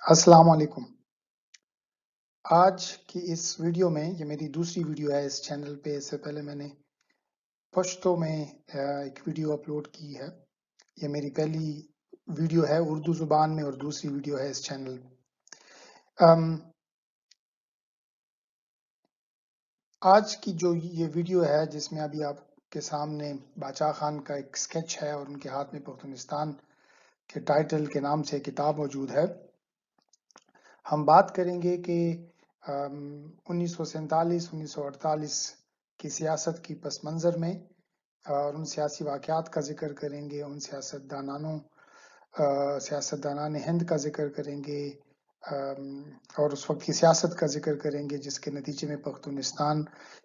السلام علیکم۔ آج کی اس ویڈیو میں یہ میری دوسری ویڈیو ہے اس چینل پہ۔ اس سے پہلے میں نے پشتو میں ایک ویڈیو اپلوڈ کی ہے۔ یہ میری پہلی ویڈیو ہے اردو زبان میں اور دوسری ویڈیو ہے اس چینل میں۔ آج کی جو یہ ویڈیو ہے جس میں ابھی آپ کے سامنے باچا خان کا ایک سکیچ ہے اور ان کے ہاتھ میں پختونستان کے ٹائٹل کے نام سے کتاب موجود ہے۔ ہم بات کریں گے کہ 1947-1948 کی سیاست کی پس منظر میں اور ان سیاسی واقعات کا ذکر کریں گے، ان سیاستدانان ہند کا ذکر کریں گے اور اس وقت کی سیاست کا ذکر کریں گے جس کے نتیجے میں پختونستان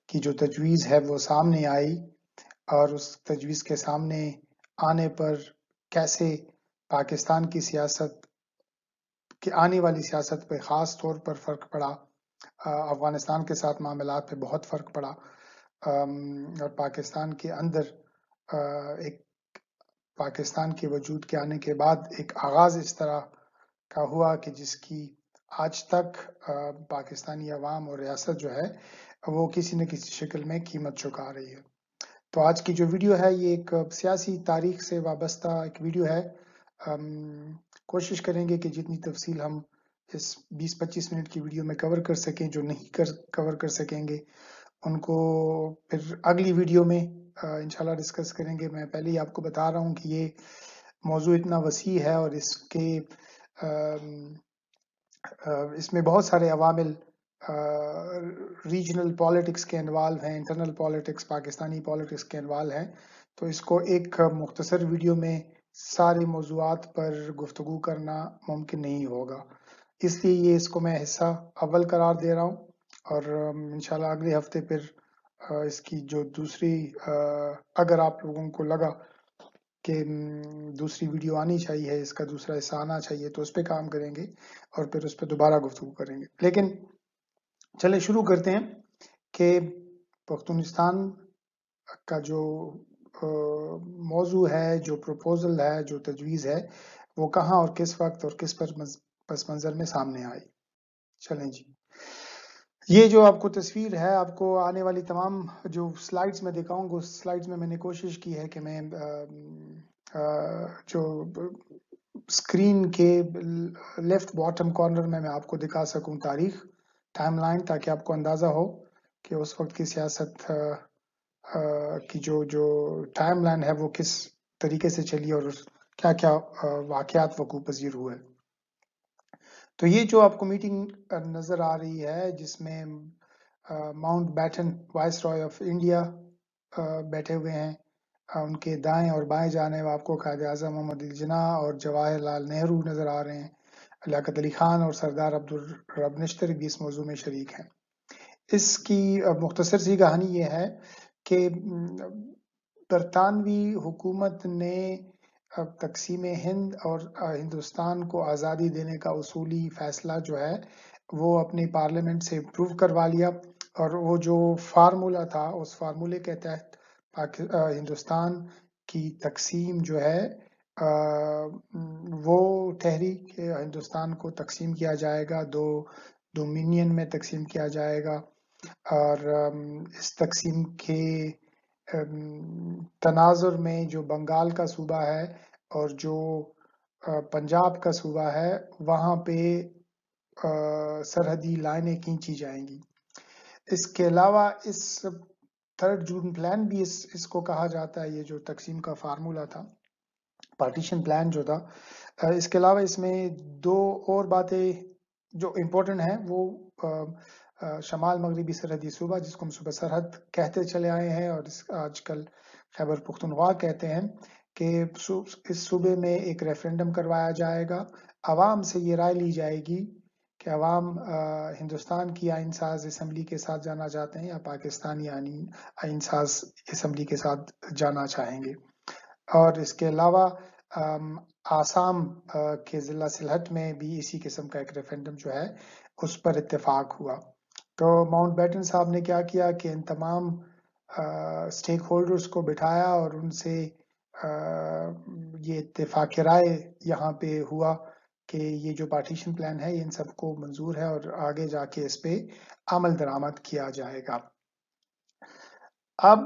کی جو تجویز ہے وہ سامنے آئی اور اس تجویز کے سامنے آنے پر کیسے پاکستان کی سیاست کہ آنے والی سیاست پہ خاص طور پر فرق پڑا، افغانستان کے ساتھ معاملات پہ بہت فرق پڑا اور پاکستان کے اندر ایک پاکستان کے وجود کے آنے کے بعد ایک آغاز اس طرح کا ہوا کہ جس کی آج تک پاکستانی عوام اور ریاست جو ہے وہ کسی نہ کسی شکل میں قیمت چکا رہی ہے۔ تو آج کی جو ویڈیو ہے یہ ایک سیاسی تاریخ سے وابستہ ایک ویڈیو ہے۔ کوشش کریں گے کہ جتنی تفصیل ہم اس 20-25 منٹ کی ویڈیو میں کور کر سکیں، جو نہیں کور کر سکیں گے ان کو پھر اگلی ویڈیو میں انشاءاللہ ڈسکس کریں گے۔ میں پہلے ہی آپ کو بتا رہا ہوں کہ یہ موضوع اتنا وسیع ہے اور اس میں بہت سارے عوامل ریجنل پالیٹکس کے انوالو ہیں، انٹرنل پالیٹکس پاکستانی پالیٹکس کے انوالو ہیں، تو اس کو ایک مختصر ویڈیو میں سارے موضوعات پر گفتگو کرنا ممکن نہیں ہوگا، اس لیے اس کو میں حصہ اول قرار دے رہا ہوں اور انشاءاللہ اگلے ہفتے پھر اس کی جو دوسری اگر آپ لوگوں کو لگا کہ دوسری ویڈیو آنی چاہیے، اس کا دوسرا حصہ آنا چاہیے تو اس پہ کام کریں گے اور پھر اس پہ دوبارہ گفتگو کریں گے۔ لیکن چلے شروع کرتے ہیں کہ پختونستان کا جو موضوع ہے، جو پروپوزل ہے، جو تجویز ہے، وہ کہاں اور کس وقت اور کس پس منظر میں سامنے آئی۔ چلیں جی، یہ جو آپ کو تصویر ہے، آپ کو آنے والی تمام جو سلائیڈز میں دکھاؤں گا، اس سلائیڈز میں نے کوشش کی ہے کہ میں جو اسکرین کے لیفٹ باٹم کارنر میں آپ کو دکھا سکوں تاریخ ٹائم لائن، تاکہ آپ کو اندازہ ہو کہ اس وقت کی سیاست کی جو ٹائم لائن ہے وہ کس طریقے سے چلی اور کیا کیا واقعات وقوع پذیر ہوئے۔ تو یہ جو آپ کو میٹنگ نظر آ رہی ہے جس میں Mountbatten viceroy of India بیٹھے ہوئے ہیں، ان کے دائیں اور بائیں جانب آپ کو قائد اعظم محمد علی جناح اور جواہر لال نہرو نظر آ رہے ہیں۔ لیاقت علی خان اور سردار عبدالرب نشتر بھی اس موضوع میں شریک ہیں۔ اس کی مختصر سی کہانی یہ ہے کہ برطانوی حکومت نے تقسیم ہند اور ہندوستان کو آزادی دینے کا اصولی فیصلہ جو ہے وہ اپنی پارلیمنٹ سے اپروو کروا لیا، اور وہ جو فارمولا تھا اس فارمولے کے تحت ہندوستان کی تقسیم جو ہے وہ ٹھہری کہ ہندوستان کو تقسیم کیا جائے گا، دو ڈومینین میں تقسیم کیا جائے گا، اور اس تقسیم کے تناظر میں جو بنگال کا صوبہ ہے اور جو پنجاب کا صوبہ ہے وہاں پہ سرحدی لائنیں کھینچی جائیں گی۔ اس کے علاوہ اس تھرڈ جون پلان بھی اس کو کہا جاتا ہے، یہ جو تقسیم کا فارمولا تھا، پارٹیشن پلان جو تھا۔ اس کے علاوہ اس میں دو اور باتیں جو امپورٹنٹ ہیں، وہ شمال مغربی سرحدی صوبہ جس کو ہم صوبہ سرحد کہتے چلے آئے ہیں اور آج کل خیبر پختونخوا کہتے ہیں، کہ اس صوبے میں ایک ریفرنڈم کروایا جائے گا، عوام سے یہ رائے لی جائے گی کہ عوام ہندوستان کی آئین ساز اسمبلی کے ساتھ جانا چاہتے ہیں یا پاکستانی آئین ساز اسمبلی کے ساتھ جانا چاہیں گے۔ اور اس کے علاوہ آسام کے ضلع سلہٹ میں بھی اسی قسم کا ایک ریفرنڈم جو ہے اس پر اتفاق ہوا۔ تو ماؤنٹ بیٹن صاحب نے کیا کیا کہ ان تمام اسٹیک ہولڈرز کو بٹھایا اور ان سے یہ اتفاق رائے یہاں پہ ہوا کہ یہ جو پارٹیشن پلان ہے یہ ان سب کو منظور ہے اور آگے جا کے اس پہ عمل درآمد کیا جائے گا۔ اب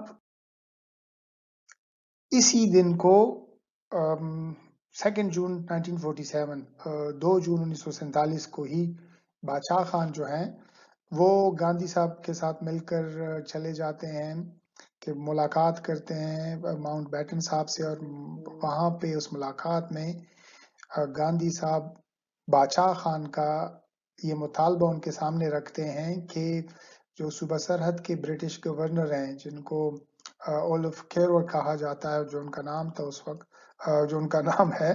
اسی دن کو 2 جون 1947 2 جون 1947 کو ہی بادشاہ خان جو ہیں وہ گاندھی صاحب کے ساتھ مل کر چلے جاتے ہیں کہ ملاقات کرتے ہیں ماؤنٹ بیٹن صاحب سے، اور وہاں پہ اس ملاقات میں گاندھی صاحب بادشاہ خان کا یہ مطالبہ ان کے سامنے رکھتے ہیں کہ جو صوبہ سرحد کے برٹش گورنر ہیں جن کو اولف کیرور کہا جاتا ہے، جو ان کا نام تھا اس وقت، جو ان کا نام ہے،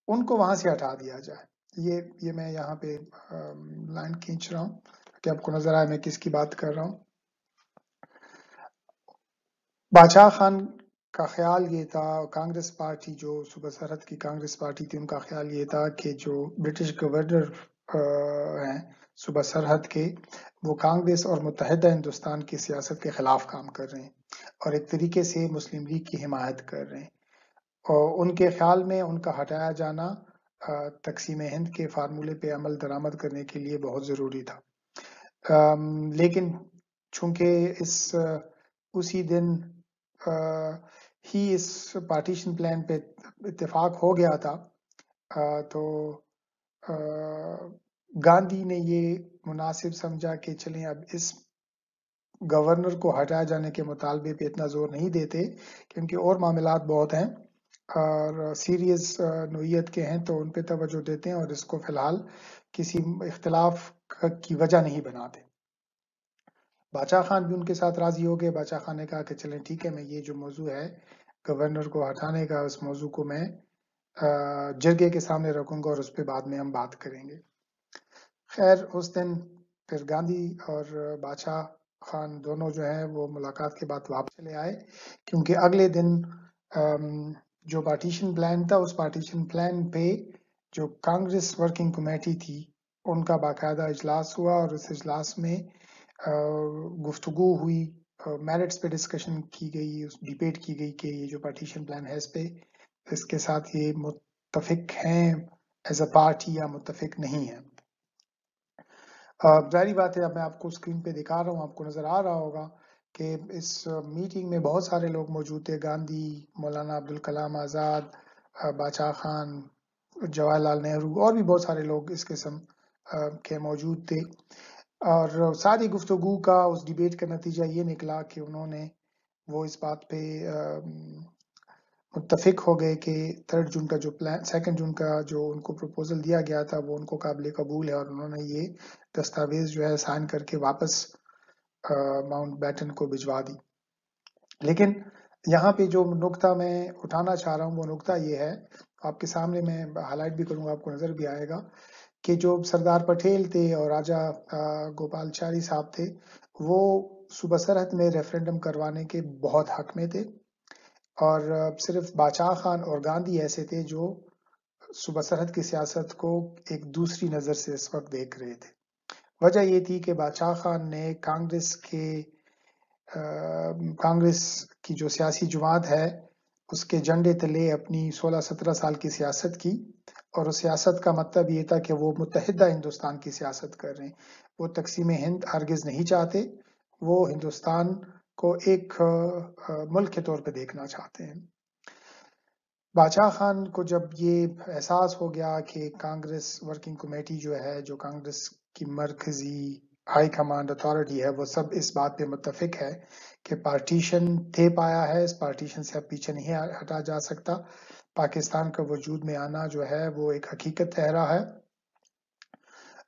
ان کو وہاں سے ہٹا دیا جائے۔ یہ میں یہاں پہ لائن کھینچ رہا ہوں کہ آپ کو نظر آئے میں کس کی بات کر رہا ہوں۔ بادشاہ خان کا خیال یہ تھا، کانگریس پارٹی جو صوبہ سرحد کی کانگریس پارٹی تھی، ان کا خیال یہ تھا کہ جو برٹش گورنر ہیں صوبہ سرحد کے، وہ کانگریس اور متحدہ ہندوستان کی سیاست کے خلاف کام کر رہے ہیں اور ایک طریقے سے مسلم لیگ کی حمایت کر رہے ہیں، اور ان کے خیال میں ان کا ہٹایا جانا تقسیم ہند کے فارمولے پہ عمل درآمد کرنے کے لیے بہت ضروری تھا۔ لیکن چونکہ اسی دن ہی اس پارٹیشن پلان پہ اتفاق ہو گیا تھا، تو گاندھی نے یہ مناسب سمجھا کہ چلیں اب اس گورنر کو ہٹائے جانے کے مطالبے پہ اتنا زور نہیں دیتے کیونکہ اور معاملات بہت ہیں اور سیریس نوعیت کے ہیں، تو ان پہ توجہ دیتے ہیں اور اس کو فی الحال کسی اختلاف کی وجہ نہیں بناتے۔ بادشاہ خان بھی ان کے ساتھ راضی ہو گئے۔ بادشاہ خان نے کہا کہ چلیں ٹھیک ہے، میں یہ جو موضوع ہے گورنر کو ہٹانے کا، اس موضوع کو میں جرگے کے سامنے رکھوں گا اور اس پہ بعد میں ہم بات کریں گے۔ خیر اس دن پھر گاندھی اور بادشاہ خان دونوں جو ہیں وہ ملاقات کے بعد واپس چلے آئے، کیونکہ اگلے دن جو پارٹیشن پلان تھا اس پارٹیشن پلان پہ جو کانگریس ورکنگ کمیٹی تھی ان کا باقاعدہ اجلاس ہوا، اور اس اجلاس میں گفتگو ہوئی، میرٹس پہ ڈسکشن کی گئی، ڈیبیٹ کی گئی کہ یہ جو پارٹیشن پلان ہے اس کے ساتھ یہ متفق ہیں ایز اے پارٹی یا متفق نہیں ہیں۔ ظاہری بات ہے، اب میں آپ کو اسکرین پہ دکھا رہا ہوں، آپ کو نظر آ رہا ہوگا کہ اس میٹنگ میں بہت سارے لوگ موجود تھے، گاندھی، مولانا عبدالکلام آزاد، بادشاہ خان، جواہر لال نہرو، اور بھی بہت سارے لوگ اس قسم کے موجود تھے، اور ساری گفتگو کا اس ڈیبیٹ کا نتیجہ یہ نکلا کہ انہوں نے وہ اس بات پہ متفق ہو گئے کہ 3 جون کا جو پلان، 2 جون کا جو ان کو پروپوزل دیا گیا تھا وہ ان کو قابل قبول ہے، اور انہوں نے یہ دستاویز جو ہے سائن کر کے واپس ماؤنٹ بیٹن کو بھجوا دی۔ لیکن یہاں پہ جو نقطہ میں اٹھانا چاہ رہا ہوں وہ نقطہ یہ ہے، آپ کے سامنے میں ہائی لائٹ بھی کروں گا، آپ کو نظر بھی آئے گا کہ جو سردار پٹیل تھے اور راجہ گوپال چاری صاحب تھے، وہ صوبہ سرحد میں ریفرینڈم کروانے کے بہت حق میں تھے، اور صرف بادشاہ خان اور گاندھی ایسے تھے جو صوبہ سرحد کی سیاست کو ایک دوسری نظر سے اس وقت دیکھ رہے تھے۔ وجہ یہ تھی کہ بادشاہ خان نے کانگریس کی جو سیاسی جماعت ہے اس کے جھنڈے تلے اپنی 16-17 سال کی سیاست کی، اور اس سیاست کا مطلب یہ تھا کہ وہ متحدہ ہندوستان کی سیاست کر رہے ہیں، وہ تقسیم ہند ہرگز نہیں چاہتے، وہ ہندوستان کو ایک ملک کے طور پہ دیکھنا چاہتے ہیں۔ بادشاہ خان کو جب یہ احساس ہو گیا کہ کانگریس ورکنگ کمیٹی جو ہے، جو کانگریس کی مرکزی ہائی کمانڈ اتھارٹی ہے، وہ سب اس بات پہ متفق ہے کہ پارٹیشن طے پایا ہے، اس پارٹیشن سے اب پیچھے نہیں ہٹا جا سکتا، پاکستان کا وجود میں آنا جو ہے وہ ایک حقیقت ٹھہرا ہے،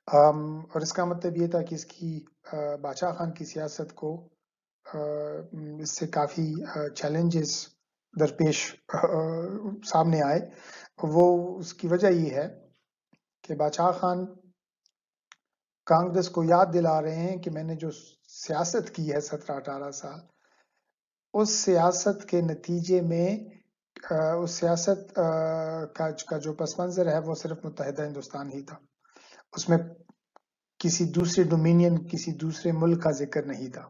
اور اس کا مطلب یہ تھا کہ اس کی بادشاہ خان کی سیاست کو اس سے کافی چیلنجز درپیش سامنے آئے۔ وہ اس کی وجہ یہ ہے کہ بادشاہ خان کانگریس کو یاد دلا رہے ہیں کہ میں نے جو سیاست کی ہے 17-18 سال، اس سیاست کے نتیجے میں اس سیاست کا جو پس منظر ہے وہ صرف متحدہ ہندوستان ہی تھا، اس میں کسی دوسرے ڈومینین، کسی دوسرے ملک کا ذکر نہیں تھا۔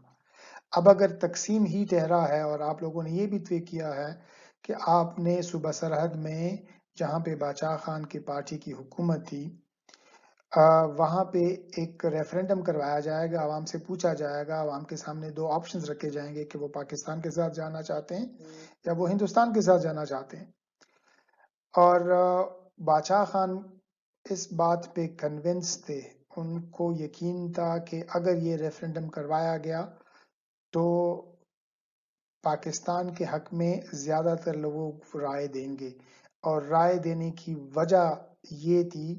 اب اگر تقسیم ہی ٹھہرا ہے اور آپ لوگوں نے یہ بھی طے کیا ہے کہ آپ نے صوبہ سرحد میں جہاں پہ باچا خان کی پارٹی کی حکومت تھی، وہاں پہ ایک ریفرینڈم کروایا جائے گا، عوام سے پوچھا جائے گا، عوام کے سامنے دو آپشنز رکھے جائیں گے کہ وہ پاکستان کے ساتھ جانا چاہتے ہیں یا وہ ہندوستان کے ساتھ جانا چاہتے ہیں۔ اور باچا خان اس بات پہ کنونس تھے، ان کو یقین تھا کہ اگر یہ ریفرینڈم کروایا گیا تو پاکستان کے حق میں زیادہ تر لوگ رائے دیں گے، اور رائے دینے کی وجہ یہ تھی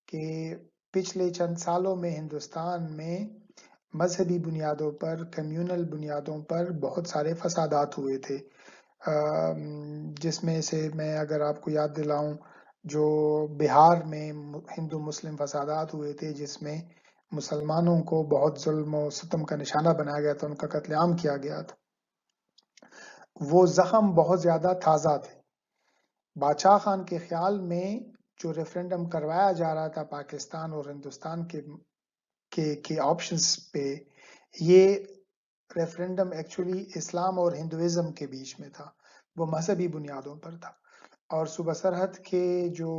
کہ پچھلے چند سالوں میں ہندوستان میں مذہبی بنیادوں پر، کمیونل بنیادوں پر بہت سارے فسادات ہوئے تھے، جس میں سے میں اگر آپ کو یاد دلاؤں، جو بہار میں ہندو مسلم فسادات ہوئے تھے جس میں مسلمانوں کو بہت ظلم و ستم کا نشانہ بنایا گیا تھا، ان کا قتل عام کیا گیا تھا، وہ زخم بہت زیادہ تازہ تھے۔ باچا خان کے خیال میں جو ریفرینڈم کروایا جا رہا تھا پاکستان اور ہندوستان کے آپشنز پہ، یہ ریفرینڈم ایکچولی اسلام اور ہندوازم کے بیچ میں تھا، وہ مذہبی بنیادوں پر تھا، اور صوبہ سرحد کے جو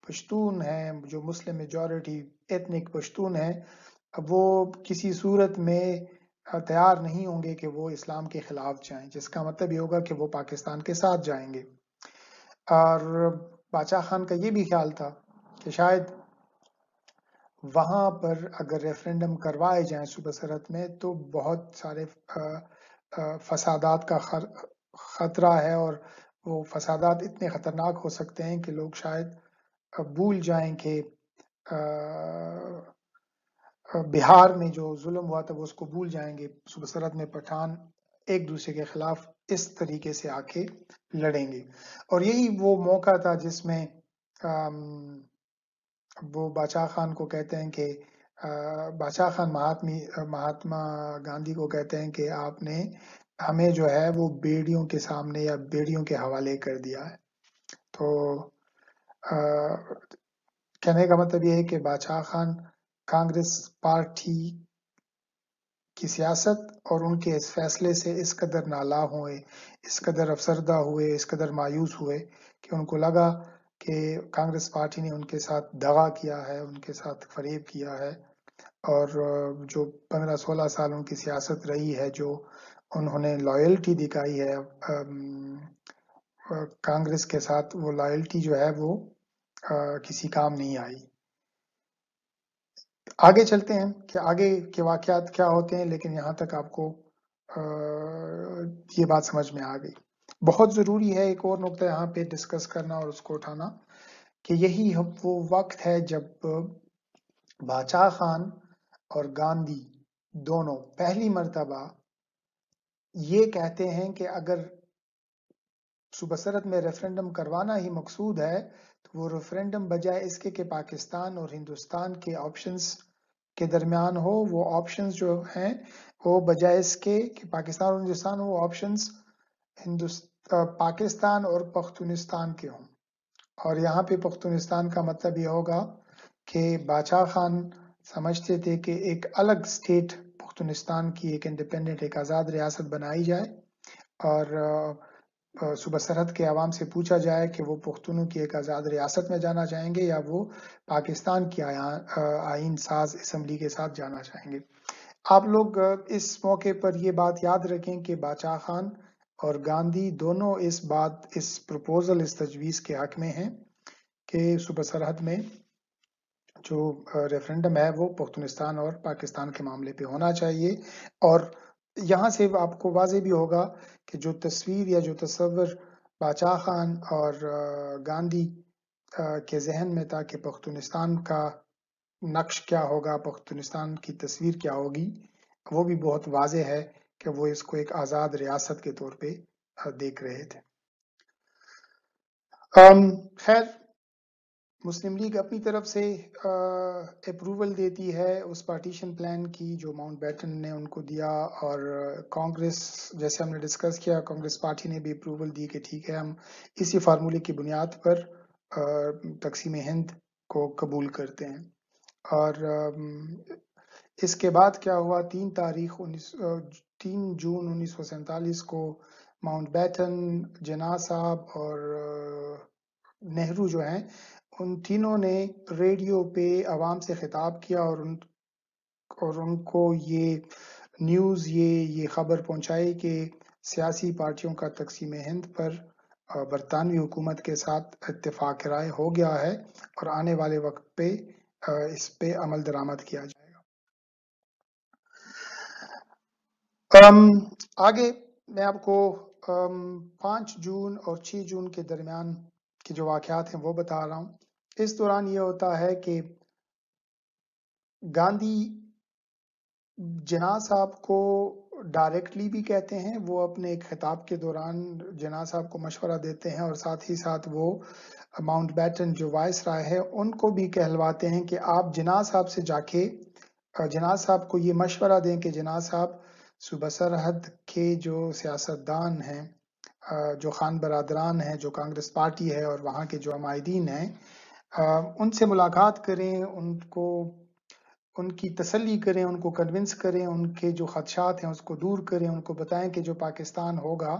پشتون ہیں، جو مسلم میجورٹی ایتنک پشتون ہیں، وہ کسی صورت میں تیار نہیں ہوں گے کہ وہ اسلام کے خلاف جائیں، جس کا مطلب یہ ہوگا کہ وہ پاکستان کے ساتھ جائیں گے۔ اور باچا خان کا یہ بھی خیال تھا کہ شاید وہاں پر اگر ریفرینڈم کروائے جائیں صوبہ سرحد میں تو بہت سارے فسادات کا خطرہ ہے، اور وہ فسادات اتنے خطرناک ہو سکتے ہیں کہ لوگ شاید بھول جائیں کہ بہار میں جو ظلم ہوا تھا وہ اس کو بھول جائیں گے، صوبہ سرحد میں پٹھان ایک دوسرے کے خلاف اس طریقے سے آ کے لڑیں گے، اور یہی وہ موقع تھا جس میں وہ باچا خان کو کہتے ہیں کہ باچا خان مہاتما گاندھی کو کہتے ہیں کہ آپ نے ہمیں جو ہے وہ بیڑیوں کے سامنے یا بیڑیوں کے حوالے کر دیا ہے۔ تو کہنے کا مطلب یہ ہے کہ باچا خان کانگریس پارٹی کی سیاست اور ان کے اس فیصلے سے اس قدر نالاں ہوئے، اس قدر افسردہ ہوئے، اس قدر مایوس ہوئے کہ ان کو لگا کہ کانگریس پارٹی نے ان کے ساتھ دغا کیا ہے، ان کے ساتھ فریب کیا ہے، اور جو 15-16 سال ان کی سیاست رہی ہے، جو انہوں نے لائلٹی دکھائی ہے کانگریس کے ساتھ، وہ لائلٹی جو ہے وہ کسی کام نہیں آئی۔ آگے چلتے ہیں کہ آگے کے واقعات کیا ہوتے ہیں، لیکن یہاں تک آپ کو یہ بات سمجھ میں آ گئی۔ بہت ضروری ہے ایک اور نقطہ یہاں پہ ڈسکس کرنا اور اس کو اٹھانا کہ یہی وہ وقت ہے جب باچا خان اور گاندھی دونوں پہلی مرتبہ یہ کہتے ہیں کہ اگر صوبہ سرحد میں ریفرینڈم کروانا ہی مقصود ہے تو وہ ریفرینڈم بجائے اس کے کہ پاکستان اور ہندوستان کے آپشنز کے درمیان ہو، وہ آپشنز جو ہیں وہ بجائے اس کے کہ پاکستان اور ہندوستان ہو، وہ آپشنز پاکستان اور پختونستان کے ہوں۔ اور یہاں پہ پختونستان کا مطلب یہ ہوگا کہ باچا خان سمجھتے تھے کہ ایک الگ سٹیٹ پختونستان کی، ایک انڈیپینڈنٹ، ایک آزاد ریاست بنائی جائے، اور صوبہ سرحد کے عوام سے پوچھا جائے کہ وہ پختونوں کی ایک آزاد ریاست میں جانا چاہیں گے یا وہ پاکستان کی آئین ساز اسمبلی کے ساتھ جانا چاہیں گے۔ آپ لوگ اس موقع پر یہ بات یاد رکھیں کہ باچا خان اور گاندھی دونوں اس پروپوزل، اس تجویز کے حق میں ہیں کہ صوبہ سرحد میں جو ریفرینڈم ہے وہ پختونستان اور پاکستان کے معاملے پہ ہونا چاہیے۔ اور یہاں سے آپ کو واضح بھی ہوگا کہ جو تصویر یا جو تصور باچا خان اور گاندھی کے ذہن میں تھا کہ پختونستان کا نقش کیا ہوگا، پختونستان کی تصویر کیا ہوگی، وہ بھی بہت واضح ہے کہ وہ اس کو ایک آزاد ریاست کے طور پہ دیکھ رہے تھے۔ خیر، مسلم لیگ اپنی طرف سے اپروول دیتی ہے اس پارٹیشن پلان کی جو ماؤنٹ بیٹن نے ان کو دیا، اور کانگریس، جیسے ہم نے ڈسکس کیا، کانگریس پارٹی نے بھی اپروول دی کہ ٹھیک ہے، ہم اسی فارمولے کی بنیاد پر تقسیم ہند کو قبول کرتے ہیں۔ اور اس کے بعد کیا ہوا، 3 جون 1947 کو ماؤنٹ بیٹن، جناح صاحب اور نہرو جو ہیں ان تینوں نے ریڈیو پہ عوام سے خطاب کیا اور ان کو یہ نیوز یہ خبر پہنچائی کہ سیاسی پارٹیوں کا تقسیم ہند پر برطانوی حکومت کے ساتھ اتفاق رائے ہو گیا ہے اور آنے والے وقت پہ اس پہ عمل درآمد کیا جائے گا۔ آگے میں آپ کو 5 جون اور 6 جون کے درمیان کے جو واقعات ہیں وہ بتا رہا ہوں۔ اس دوران یہ ہوتا ہے کہ گاندھی جناح صاحب کو ڈائریکٹلی بھی کہتے ہیں، وہ اپنے ایک خطاب کے دوران جناح صاحب کو مشورہ دیتے ہیں، اور ساتھ ہی ساتھ وہ ماؤنٹ بیٹن جو وائس رائے ہے ان کو بھی کہلواتے ہیں کہ آپ جناح صاحب سے جا کے جناح صاحب کو یہ مشورہ دیں کہ جناح صاحب صوبہ سرحد کے جو سیاستدان ہیں، جو خان برادران ہیں، جو کانگریس پارٹی ہے اور وہاں کے جو عمائدین ہیں، ان سے ملاقات کریں، ان کی تسلی کریں، ان کو کنونس کریں، ان کے جو خدشات ہیں اس کو دور کریں، ان کو بتائیں کہ جو پاکستان ہوگا،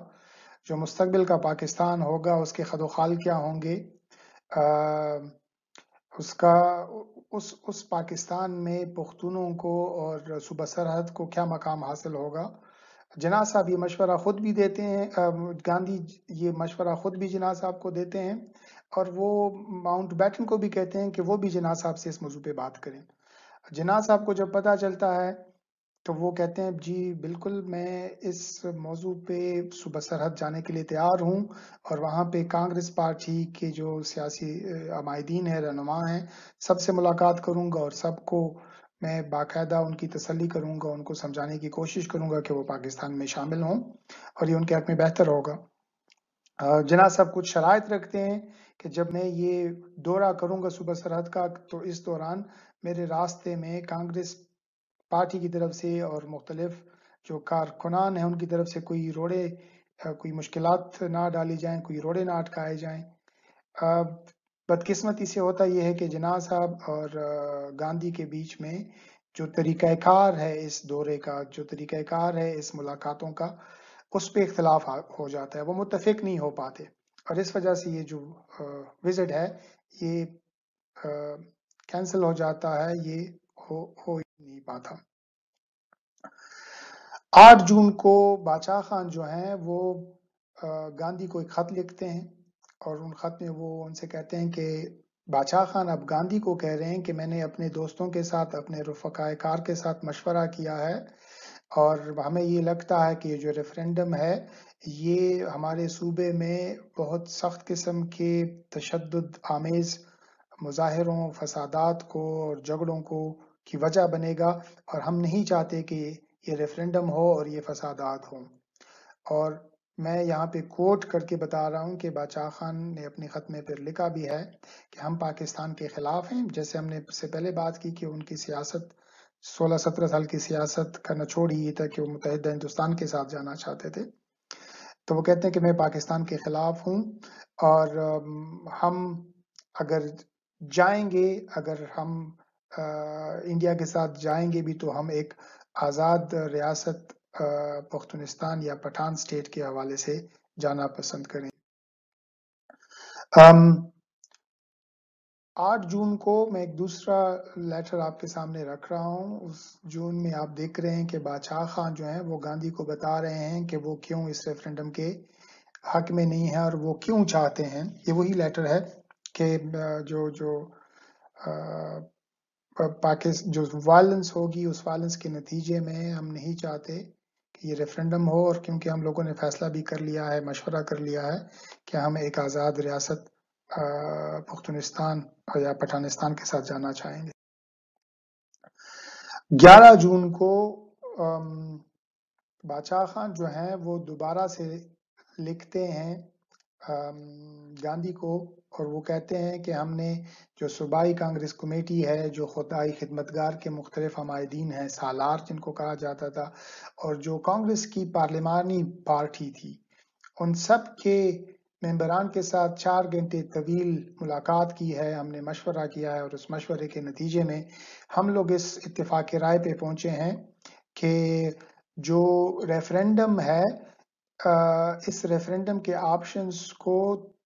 جو مستقبل کا پاکستان ہوگا، اس کے خد و خال کیا ہوں گے، اس کا اس پاکستان میں پختونوں کو اور صوبہ سرحد کو کیا مقام حاصل ہوگا۔ جناح صاحب یہ مشورہ خود بھی دیتے ہیں، گاندھی یہ مشورہ خود بھی جناح صاحب کو دیتے ہیں، اور وہ ماؤنٹ بیٹن کو بھی کہتے ہیں کہ وہ بھی جناح صاحب سے اس موضوع پہ بات کریں۔ جناح صاحب کو جب پتہ چلتا ہے تو وہ کہتے ہیں جی بالکل میں اس موضوع پہ صوبہ سرحد جانے کے لیے تیار ہوں، اور وہاں پہ کانگریس پارٹی کے جو سیاسی عمائدین ہیں، رہنما ہیں، سب سے ملاقات کروں گا اور سب کو میں باقاعدہ ان کی تسلی کروں گا، ان کو سمجھانے کی کوشش کروں گا کہ وہ پاکستان میں شامل ہوں اور یہ ان کے حق میں بہتر ہوگا۔ جناح صاحب کچھ شرائط رکھتے ہیں کہ جب میں یہ دورہ کروں گا صوبہ سرحد کا تو اس دوران میرے راستے میں کانگریس پارٹی کی طرف سے اور مختلف جو کارکنان ہیں ان کی طرف سے کوئی مشکلات نہ ڈالی جائیں، کوئی روڑے نہ اٹکائے جائیں۔ بدقسمتی سے ہوتا یہ ہے کہ جناح صاحب اور گاندھی کے بیچ میں جو طریقہ کار ہے اس دورے کا، جو طریقہ کار ہے اس ملاقاتوں کا، اس پہ اختلاف ہو جاتا ہے، وہ متفق نہیں ہو پاتے، اور اس وجہ سے یہ جو وزٹ ہے یہ کینسل ہو جاتا ہے، یہ ہو نہیں پاتا۔ 8 جون کو باچا خان جو ہیں وہ گاندھی کو ایک خط لکھتے ہیں، اور ان خط میں وہ ان سے کہتے ہیں کہ باچا خان اب گاندھی کو کہہ رہے ہیں کہ میں نے اپنے دوستوں کے ساتھ، اپنے رفقائے کار کے ساتھ مشورہ کیا ہے، اور ہمیں یہ لگتا ہے کہ یہ جو ریفرینڈم ہے یہ ہمارے صوبے میں بہت سخت قسم کے تشدد آمیز مظاہروں، فسادات کو اور جھگڑوں کی وجہ بنے گا، اور ہم نہیں چاہتے کہ یہ ریفرینڈم ہو اور یہ فسادات ہوں۔ اور میں یہاں پہ کوٹ کر کے بتا رہا ہوں کہ باچا خان نے اپنے خط میں پھر لکھا بھی ہے کہ ہم پاکستان کے خلاف ہیں، جیسے ہم نے اس سے پہلے بات کی کہ ان کی سیاست 16-17 سال کی سیاست کا نچوڑ یہ تھا کہ وہ متحدہ ہندوستان کے ساتھ جانا چاہتے تھے، تو وہ کہتے ہیں کہ میں پاکستان کے خلاف ہوں، اور ہم اگر جائیں گے، اگر ہم انڈیا کے ساتھ جائیں گے بھی تو ہم ایک آزاد ریاست پختونستان یا پٹھان سٹیٹ کے حوالے سے جانا پسند کریں۔ 8 جون کو میں ایک دوسرا لیٹر آپ کے سامنے رکھ رہا ہوں۔ اس جون میں آپ دیکھ رہے ہیں کہ باچا خان جو ہیں وہ گاندھی کو بتا رہے ہیں کہ وہ کیوں اس ریفرینڈم کے حق میں نہیں ہے اور وہ کیوں چاہتے ہیں۔ یہ وہی لیٹر ہے کہ جو وائلنس ہوگی اس وائلنس کے نتیجے میں ہم نہیں چاہتے کہ یہ ریفرینڈم ہو، اور کیونکہ ہم لوگوں نے فیصلہ بھی کر لیا ہے، مشورہ کر لیا ہے کہ ہم ایک آزاد ریاست پختونستان یا پٹھانستان کے ساتھ جانا چاہیں گے۔ 11 جون کو باچا خان جو ہیں وہ دوبارہ سے لکھتے ہیں گاندھی کو، اور وہ کہتے ہیں کہ ہم نے جو صوبائی کانگریس کمیٹی ہے، جو خدائی خدمتگار کے مختلف عمائدین ہیں، سالار جن کو کہا جاتا تھا، اور جو کانگریس کی پارلیمانی پارٹی تھی، ان سب کے ممبران کے ساتھ 4 گھنٹے طویل ملاقات کی ہے، ہم نے مشورہ کیا ہے، اور اس مشورے کے نتیجے میں ہم لوگ اس اتفاق رائے پہ پہنچے ہیں کہ جو ریفرینڈم ہے، اس ریفرینڈم کے آپشنز کو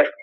10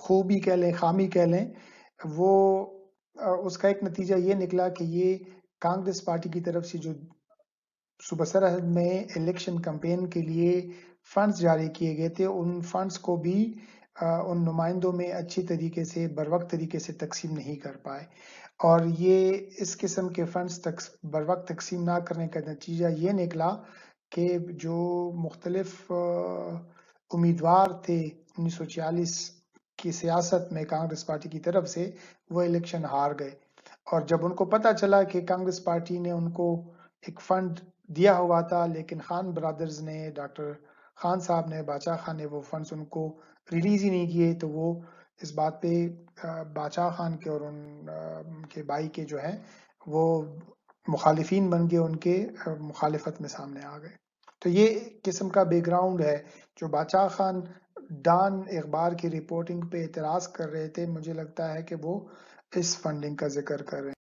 خوبی کہہ لیں خامی کہہ لیں، وہ اس کا ایک نتیجہ یہ نکلا کہ یہ کانگریس پارٹی کی طرف سے جو صوبہ سرحد میں الیکشن کمپین کے لیے فنڈز جاری کیے گئے تھے، ان فنڈز کو بھی ان نمائندوں میں اچھی طریقے سے بروقت طریقے سے تقسیم نہیں کر پائے، اور یہ اس قسم کے فنڈز بروقت تقسیم نہ کرنے کا نتیجہ یہ نکلا کہ جو مختلف امیدوار تھے 1946 کی سیاست میں کانگریس پارٹی کی طرف سے، وہ الیکشن ہار گئے، اور جب ان کو پتا چلا کہ کانگریس پارٹی نے ان کو ایک فنڈ دیا ہوا تھا لیکن خان برادرز نے، ڈاکٹر خان صاحب نے، باچا خان نے وہ فنڈز ان کو ریلیز ہی نہیں کیے، تو وہ اس بات پہ باچا خان کے اور ان کے بھائی کے جو ہے وہ مخالفین بن گئے، ان کے مخالفت میں سامنے آ گئے۔ تو یہ قسم کا بیک گراؤنڈ ہے۔ جو باچا خان ڈان اخبار کی رپورٹنگ پہ اعتراض کر رہے تھے، مجھے لگتا ہے کہ وہ اس فنڈنگ کا ذکر کر رہے ہیں۔